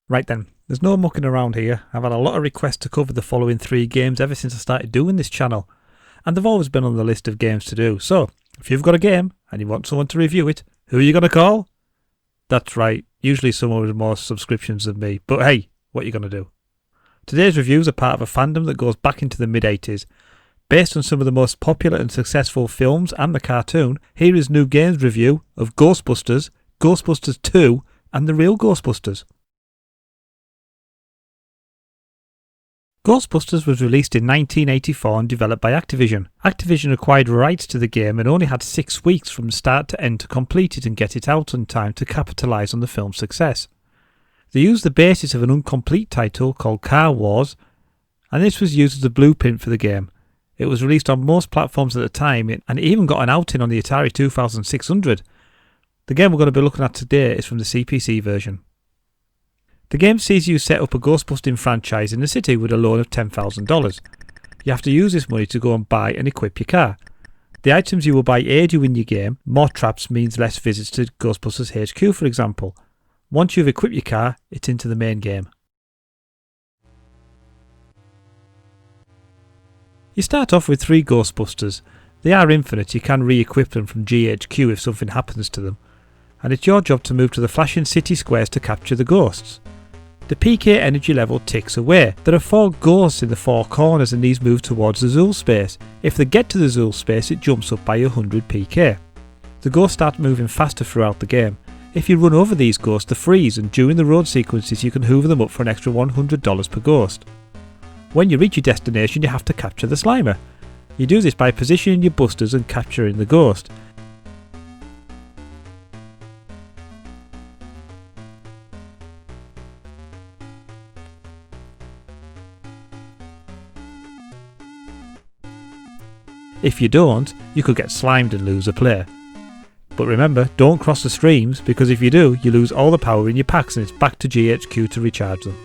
Right then, there's no mucking around here. I've had a lot of requests to cover the following 3 games ever since I started doing this channel, and they've always been on the list of games to do. So, if you've got a game and you want someone to review it, who are you going to call? That's right, usually someone with more subscriptions than me, but hey, what are you going to do? Today's reviews are part of a fandom that goes back into the mid-80s. Based on some of the most popular and successful films and the cartoon, here is New Game's review of Ghostbusters, Ghostbusters 2 and the Real Ghostbusters. Ghostbusters was released in 1984 and developed by Activision. Activision acquired rights to the game and only had 6 weeks from start to end to complete it and get it out on time to capitalise on the film's success. They used the basis of an incomplete title called Car Wars, and this was used as a blueprint for the game. It was released on most platforms at the time, and it even got an outing on the Atari 2600. The game we're going to be looking at today is from the CPC version. The game sees you set up a ghostbusting franchise in the city with a loan of $10,000. You have to use this money to go and buy and equip your car. The items you will buy aid you in your game. More traps means less visits to Ghostbusters HQ, for example. Once you've equipped your car, it's into the main game. You start off with 3 Ghostbusters. They are infinite, you can re-equip them from GHQ if something happens to them. And it's your job to move to the flashing city squares to capture the ghosts. The PK energy level ticks away. There are 4 ghosts in the 4 corners and these move towards the Zool space. If they get to the Zool space, it jumps up by 100 PK. The ghosts start moving faster throughout the game. If you run over these ghosts, they freeze, and during the road sequences you can hoover them up for an extra $100 per ghost. When you reach your destination, you have to capture the Slimer. You do this by positioning your busters and capturing the ghost. If you don't, you could get slimed and lose a player. But remember, don't cross the streams, because if you do, you lose all the power in your packs and it's back to GHQ to recharge them.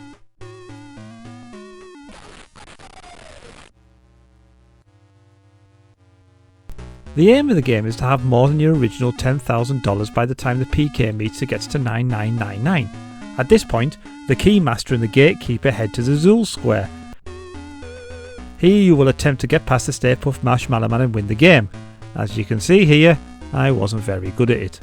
The aim of the game is to have more than your original $10,000 by the time the PK meter gets to 9999. At this point, the Keymaster and the Gatekeeper head to the Zool Square. Here you will attempt to get past the Stay Puft Marshmallow Man and win the game. As you can see here, I wasn't very good at it.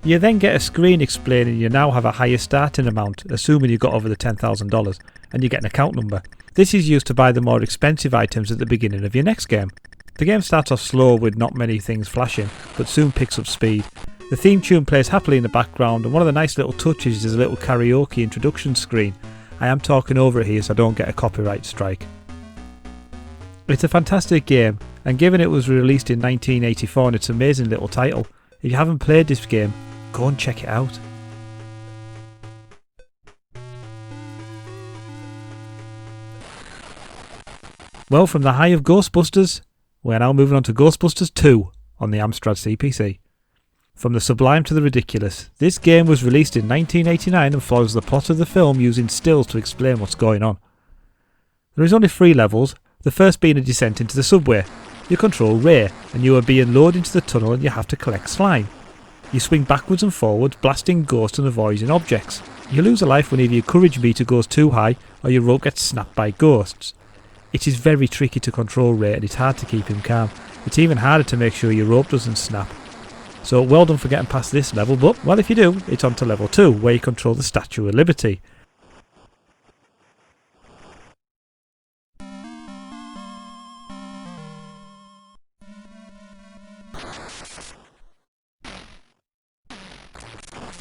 You then get a screen explaining you now have a higher starting amount, assuming you got over the $10,000, and you get an account number. This is used to buy the more expensive items at the beginning of your next game. The game starts off slow with not many things flashing, but soon picks up speed. The theme tune plays happily in the background, and one of the nice little touches is a little karaoke introduction screen. I am talking over it here so I don't get a copyright strike. It's a fantastic game, and given it was released in 1984 and its amazing little title, if you haven't played this game, go and check it out. Well, from the high of Ghostbusters, we're now moving on to Ghostbusters 2 on the Amstrad CPC. From the sublime to the ridiculous, this game was released in 1989 and follows the plot of the film using stills to explain what's going on. There is only 3 levels, the first being a descent into the subway. You control Ray, and you are being lowered into the tunnel and you have to collect slime. You swing backwards and forwards, blasting ghosts and avoiding objects. You lose a life when either your courage meter goes too high or your rope gets snapped by ghosts. It is very tricky to control Ray and it's hard to keep him calm. It's even harder to make sure your rope doesn't snap. So well done for getting past this level, but well, if you do, it's on to level 2 where you control the Statue of Liberty.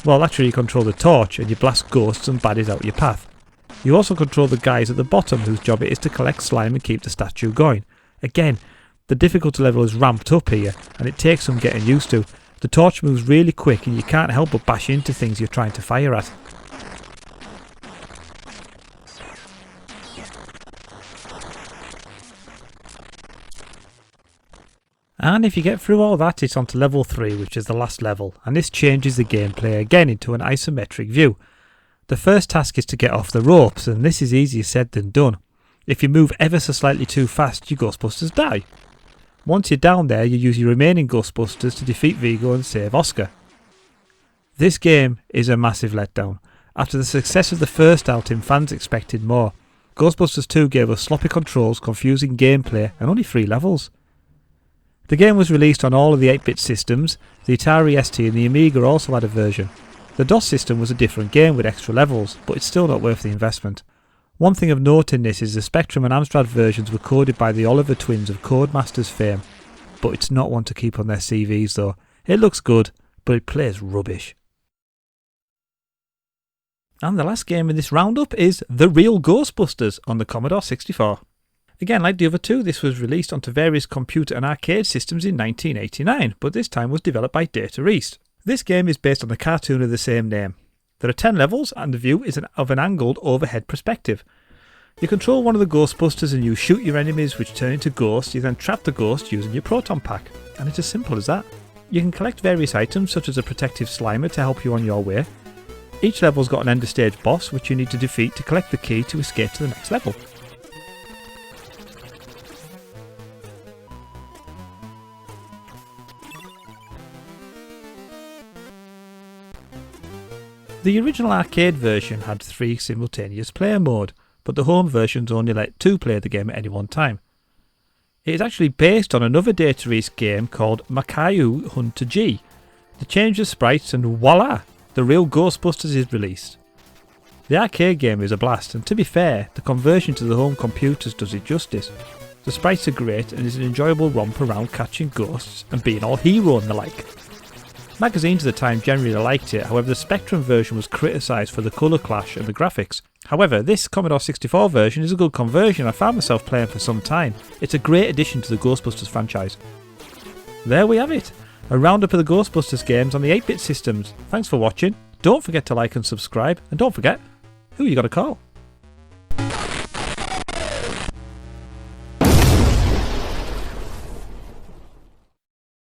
Well, that's where you control the torch and you blast ghosts and baddies out your path. You also control the guys at the bottom whose job it is to collect slime and keep the statue going. Again, the difficulty level is ramped up here and it takes some getting used to. The torch moves really quick and you can't help but bash into things you're trying to fire at. And if you get through all that, it's on to level 3, which is the last level, and this changes the gameplay again into an isometric view. The first task is to get off the ropes, and this is easier said than done. If you move ever so slightly too fast, your Ghostbusters die. Once you're down there, you use your remaining Ghostbusters to defeat Vigo and save Oscar. This game is a massive letdown. After the success of the first outing, fans expected more. Ghostbusters 2 gave us sloppy controls, confusing gameplay, and only 3 levels. The game was released on all of the 8-bit systems. The Atari ST and the Amiga also had a version. The DOS system was a different game with extra levels, but it's still not worth the investment. One thing of note in this is the Spectrum and Amstrad versions were coded by the Oliver twins of Codemasters fame, but it's not one to keep on their CVs though. It looks good, but it plays rubbish. And the last game in this roundup is The Real Ghostbusters on the Commodore 64. Again, like the other two, this was released onto various computer and arcade systems in 1989, but this time was developed by Data East. This game is based on the cartoon of the same name. There are 10 levels and the view is of an angled overhead perspective. You control one of the Ghostbusters and you shoot your enemies which turn into ghosts. You then trap the ghost using your proton pack, and it's as simple as that. You can collect various items such as a protective Slimer to help you on your way. Each level's got an end of stage boss which you need to defeat to collect the key to escape to the next level. The original arcade version had 3 simultaneous player mode, but the home versions only let 2 play the game at any one time. It is actually based on another Data East game called Makayu Hunter G. They changed the sprites and voila! The Real Ghostbusters is released. The arcade game is a blast, and to be fair, the conversion to the home computers does it justice. The sprites are great and is an enjoyable romp around catching ghosts and being all hero and the like. Magazines at the time generally liked it, however the Spectrum version was criticised for the colour clash and the graphics. However, this Commodore 64 version is a good conversion I found myself playing for some time. It's a great addition to the Ghostbusters franchise. There we have it. A roundup of the Ghostbusters games on the 8-bit systems. Thanks for watching. Don't forget to like and subscribe, and don't forget, who you got to call?